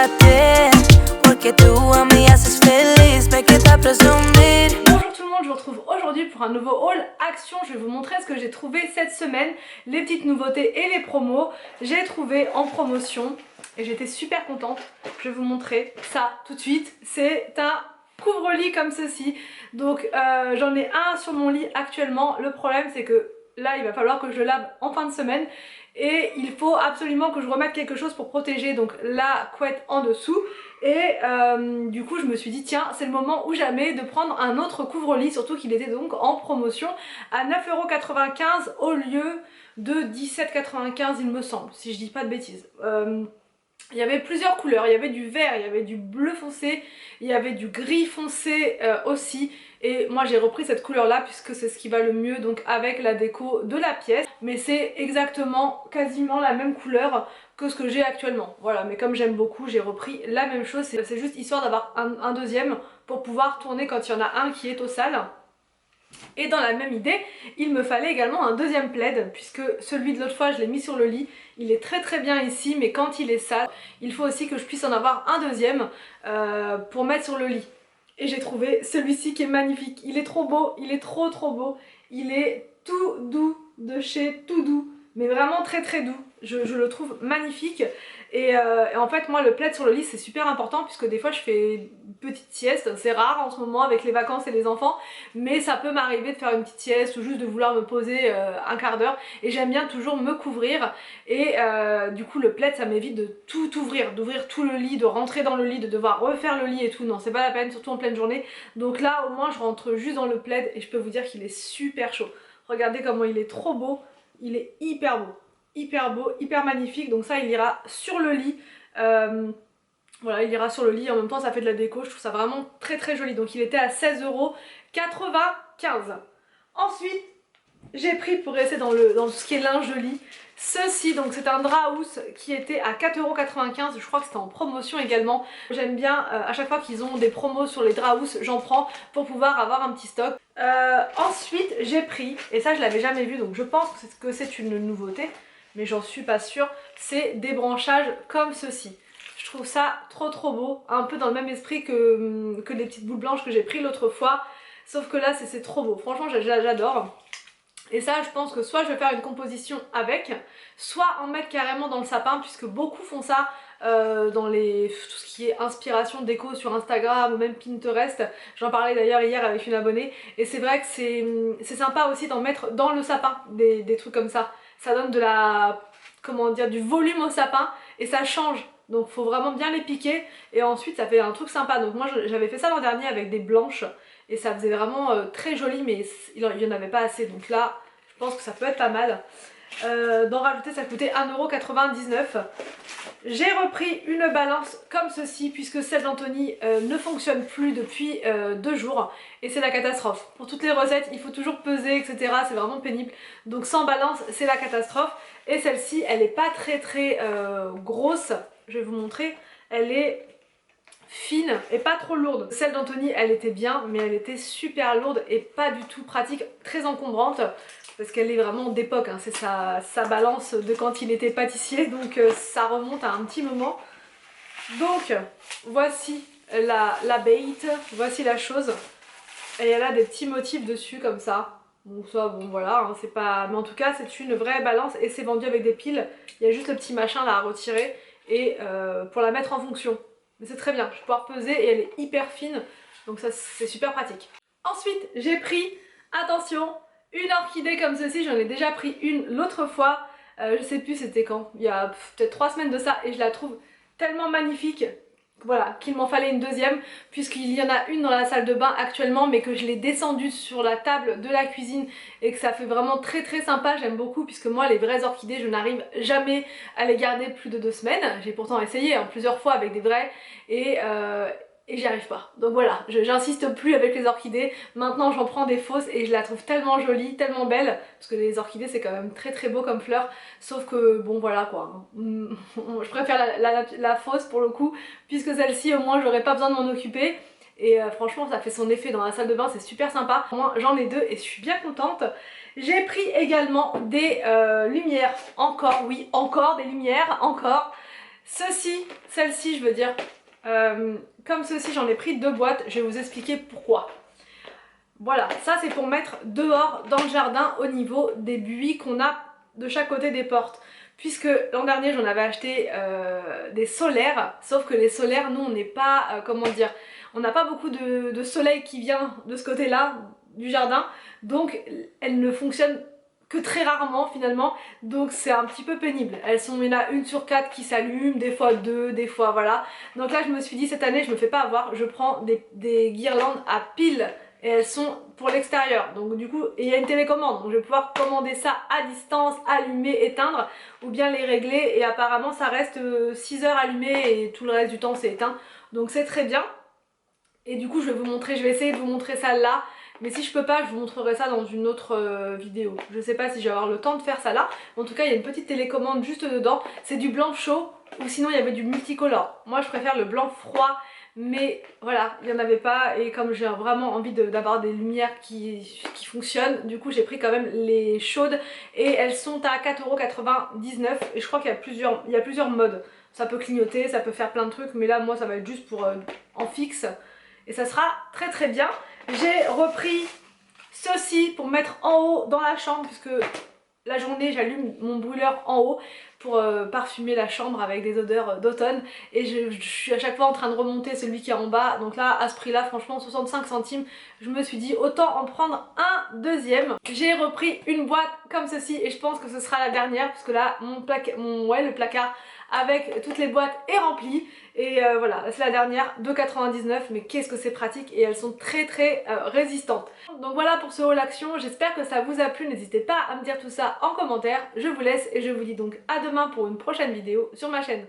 ti, porque tú a mí haces feliz, me queda presumir. Bonjour tout le monde, je vous retrouve aujourd'hui pour un nouveau haul action. Je vais vous montrer ce que j'ai trouvé cette semaine, les petites nouveautés et les promos. J'ai trouvé en promotion et j'étais super contente. Je vais vous montrer ça tout de suite. C'est un couvre-lit comme ceci. Donc j'en ai un sur mon lit actuellement. Le problème c'est que là il va falloir que je le lave en fin de semaine. Et il faut absolument que je remette quelque chose pour protéger donc la couette en dessous. Et du coup je me suis dit tiens c'est le moment ou jamais de prendre un autre couvre-lit, surtout qu'il était donc en promotion à 9,95 € au lieu de 17,95 € il me semble, si je dis pas de bêtises. Il y avait plusieurs couleurs, il y avait du vert, il y avait du bleu foncé, il y avait du gris foncé aussi. Et moi j'ai repris cette couleur là puisque c'est ce qui va le mieux donc avec la déco de la pièce. Mais c'est exactement quasiment la même couleur que ce que j'ai actuellement. Voilà, mais comme j'aime beaucoup j'ai repris la même chose. C'est juste histoire d'avoir un deuxième pour pouvoir tourner quand il y en a un qui est au sale. Et dans la même idée, il me fallait également un deuxième plaid puisque celui de l'autre fois je l'ai mis sur le lit. Il est très bien ici mais quand il est sale, il faut aussi que je puisse en avoir un deuxième pour mettre sur le lit. Et j'ai trouvé celui-ci qui est magnifique. Il est trop beau, il est trop beau. Il est tout doux, de chez Tout Doux, mais vraiment très doux. Je le trouve magnifique. Et en fait moi le plaid sur le lit c'est super important puisque des fois je fais une petite sieste, c'est rare en ce moment avec les vacances et les enfants, mais ça peut m'arriver de faire une petite sieste ou juste de vouloir me poser un quart d'heure et j'aime bien toujours me couvrir et du coup le plaid ça m'évite de tout ouvrir, d'ouvrir tout le lit, de rentrer dans le lit, de devoir refaire le lit et tout, non c'est pas la peine, surtout en pleine journée. Donc là au moins je rentre juste dans le plaid et je peux vous dire qu'il est super chaud. Regardez comment il est trop beau, il est hyper beau, hyper magnifique. Donc ça il ira sur le lit, voilà il ira sur le lit, en même temps ça fait de la déco, je trouve ça vraiment très joli. Donc il était à 16,95 €. Ensuite j'ai pris, pour rester dans ce qui est linge de lit, ceci, donc c'est un drap housse qui était à 4,95 €, je crois que c'était en promotion également. J'aime bien à chaque fois qu'ils ont des promos sur les draps housses, j'en prends pour pouvoir avoir un petit stock. Ensuite j'ai pris, et ça je l'avais jamais vu donc je pense que c'est une nouveauté, mais j'en suis pas sûre, c'est des branchages comme ceci. Je trouve ça trop beau, un peu dans le même esprit que les petites boules blanches que j'ai pris l'autre fois, sauf que là c'est trop beau, franchement j'adore. Et ça je pense que soit je vais faire une composition avec, soit en mettre carrément dans le sapin puisque beaucoup font ça dans tout ce qui est inspiration déco sur Instagram ou même Pinterest. J'en parlais d'ailleurs hier avec une abonnée et c'est vrai que c'est sympa aussi d'en mettre dans le sapin, des trucs comme ça. Ça donne de la, comment dire, du volume au sapin et ça change. Donc faut vraiment bien les piquer et ensuite ça fait un truc sympa. Donc moi j'avais fait ça l'an dernier avec des blanches et ça faisait vraiment très joli, mais il n'y en avait pas assez, donc là je pense que ça peut être pas mal. D'en rajouter ça coûtait 1,99 €. J'ai repris une balance comme ceci puisque celle d'Anthony ne fonctionne plus depuis 2 jours et c'est la catastrophe. Pour toutes les recettes il faut toujours peser etc, c'est vraiment pénible, donc sans balance c'est la catastrophe. Et celle-ci elle est pas très grosse, je vais vous montrer, elle est fine et pas trop lourde. Celle d'Anthony elle était bien mais elle était super lourde et pas du tout pratique, très encombrante parce qu'elle est vraiment d'époque, hein. C'est sa balance de quand il était pâtissier, donc ça remonte à un petit moment. Donc voici la bait, voici la chose et elle a des petits motifs dessus comme ça. Donc ça bon voilà, hein, c'est pas, mais en tout cas c'est une vraie balance et c'est vendu avec des piles. Il y a juste le petit machin là à retirer et pour la mettre en fonction. Mais c'est très bien, je vais pouvoir peser et elle est hyper fine, donc ça c'est super pratique. Ensuite j'ai pris, attention, une orchidée comme ceci, j'en ai déjà pris une l'autre fois, je sais plus c'était quand, il y a peut-être 3 semaines de ça et je la trouve tellement magnifique. Voilà, qu'il m'en fallait une deuxième puisqu'il y en a une dans la salle de bain actuellement mais que je l'ai descendue sur la table de la cuisine et que ça fait vraiment très sympa, j'aime beaucoup puisque moi les vraies orchidées je n'arrive jamais à les garder plus de 2 semaines. J'ai pourtant essayé hein, plusieurs fois avec des vraies et j'y arrive pas. Donc voilà, j'insiste plus avec les orchidées, maintenant j'en prends des fausses et je la trouve tellement jolie, tellement belle, parce que les orchidées c'est quand même très beau comme fleur, sauf que bon voilà quoi, je préfère la fausse pour le coup, puisque celle-ci au moins j'aurais pas besoin de m'en occuper, et franchement ça fait son effet dans la salle de bain, c'est super sympa. Moi j'en ai 2 et je suis bien contente. J'ai pris également des lumières, encore, oui encore des lumières, encore. Celle-ci je veux dire, comme ceci j'en ai pris 2 boîtes, je vais vous expliquer pourquoi. Voilà, ça c'est pour mettre dehors dans le jardin au niveau des buis qu'on a de chaque côté des portes. Puisque l'an dernier j'en avais acheté des solaires, sauf que les solaires, nous on n'est pas, comment dire, on n'a pas beaucoup de soleil qui vient de ce côté-là du jardin, donc elles ne fonctionnent que très rarement finalement, donc c'est un petit peu pénible. Il y en a 1 sur 4 qui s'allument, des fois 2, des fois voilà. Donc là je me suis dit cette année je me fais pas avoir, je prends des guirlandes à piles et elles sont pour l'extérieur, donc du coup il y a une télécommande, donc je vais pouvoir commander ça à distance, allumer, éteindre, ou bien les régler, et apparemment ça reste 6 heures allumé et tout le reste du temps c'est éteint, donc c'est très bien. Et du coup je vais vous montrer, je vais essayer de vous montrer ça là, mais si je peux pas je vous montrerai ça dans une autre vidéo. Je sais pas si je vais avoir le temps de faire ça là, en tout cas il y a une petite télécommande juste dedans, c'est du blanc chaud, ou sinon il y avait du multicolore. Moi je préfère le blanc froid, mais voilà, il n'y en avait pas, et comme j'ai vraiment envie d'avoir des lumières qui fonctionnent, du coup j'ai pris quand même les chaudes, et elles sont à 4,99 €, et je crois qu'il y a plusieurs modes. Ça peut clignoter, ça peut faire plein de trucs, mais là moi ça va être juste pour en fixe, et ça sera très très bien. J'ai repris ceci pour mettre en haut dans la chambre, puisque la journée j'allume mon brûleur en haut pour parfumer la chambre avec des odeurs d'automne, et je suis à chaque fois en train de remonter celui qui est en bas, donc là à ce prix là franchement 65 centimes, je me suis dit autant en prendre un deuxième. J'ai repris une boîte comme ceci et je pense que ce sera la dernière, parce que là le placard avec toutes les boîtes est rempli, et voilà, c'est la dernière, 2,99 €, mais qu'est-ce que c'est pratique, et elles sont très très résistantes. Donc voilà pour ce haul action, j'espère que ça vous a plu, n'hésitez pas à me dire tout ça en commentaire, je vous laisse et je vous dis donc à demain pour une prochaine vidéo sur ma chaîne.